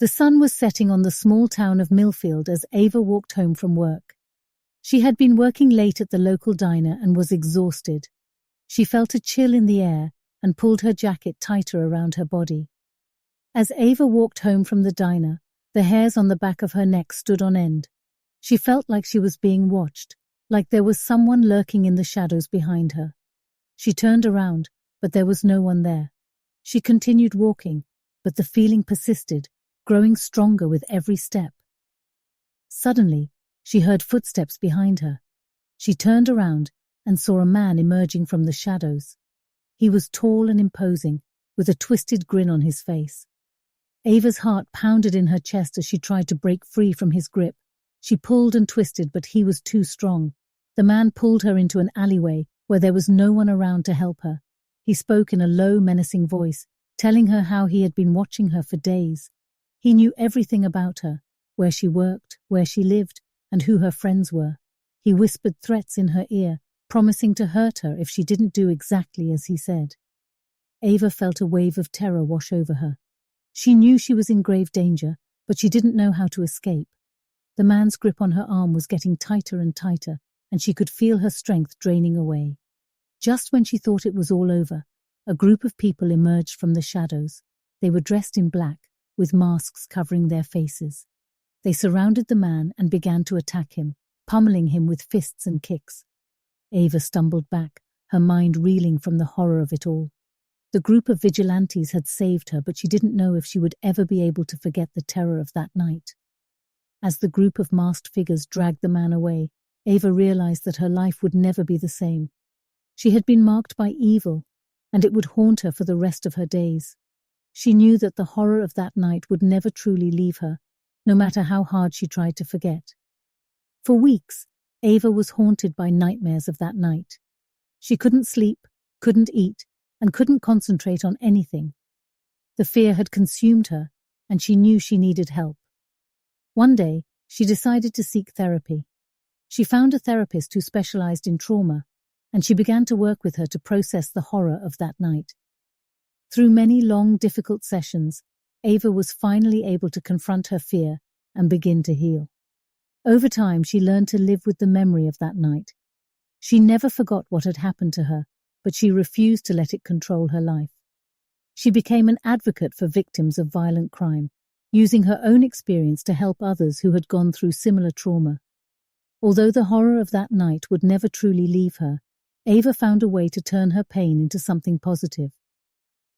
The sun was setting on the small town of Millfield as Ava walked home from work. She had been working late at the local diner and was exhausted. She felt a chill in the air and pulled her jacket tighter around her body. As Ava walked home from the diner, the hairs on the back of her neck stood on end. She felt like she was being watched, like there was someone lurking in the shadows behind her. She turned around, but there was no one there. She continued walking, but the feeling persisted, growing stronger with every step. Suddenly, she heard footsteps behind her. She turned around and saw a man emerging from the shadows. He was tall and imposing, with a twisted grin on his face. Ava's heart pounded in her chest as she tried to break free from his grip. She pulled and twisted, but he was too strong. The man pulled her into an alleyway where there was no one around to help her. He spoke in a low, menacing voice, telling her how he had been watching her for days. He knew everything about her, where she worked, where she lived, and who her friends were. He whispered threats in her ear, promising to hurt her if she didn't do exactly as he said. Ava felt a wave of terror wash over her. She knew she was in grave danger, but she didn't know how to escape. The man's grip on her arm was getting tighter and tighter, and she could feel her strength draining away. Just when she thought it was all over, a group of people emerged from the shadows. They were dressed in black, with masks covering their faces. They surrounded the man and began to attack him, pummeling him with fists and kicks. Ava stumbled back, her mind reeling from the horror of it all. The group of vigilantes had saved her, but she didn't know if she would ever be able to forget the terror of that night. As the group of masked figures dragged the man away, Ava realized that her life would never be the same. She had been marked by evil, and it would haunt her for the rest of her days. She knew that the horror of that night would never truly leave her, no matter how hard she tried to forget. For weeks, Ava was haunted by nightmares of that night. She couldn't sleep, couldn't eat, and couldn't concentrate on anything. The fear had consumed her, and she knew she needed help. One day, she decided to seek therapy. She found a therapist who specialized in trauma, and she began to work with her to process the horror of that night. Through many long, difficult sessions, Ava was finally able to confront her fear and begin to heal. Over time, she learned to live with the memory of that night. She never forgot what had happened to her, but she refused to let it control her life. She became an advocate for victims of violent crime, using her own experience to help others who had gone through similar trauma. Although the horror of that night would never truly leave her, Ava found a way to turn her pain into something positive.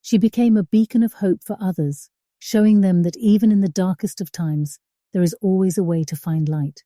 She became a beacon of hope for others, showing them that even in the darkest of times, there is always a way to find light.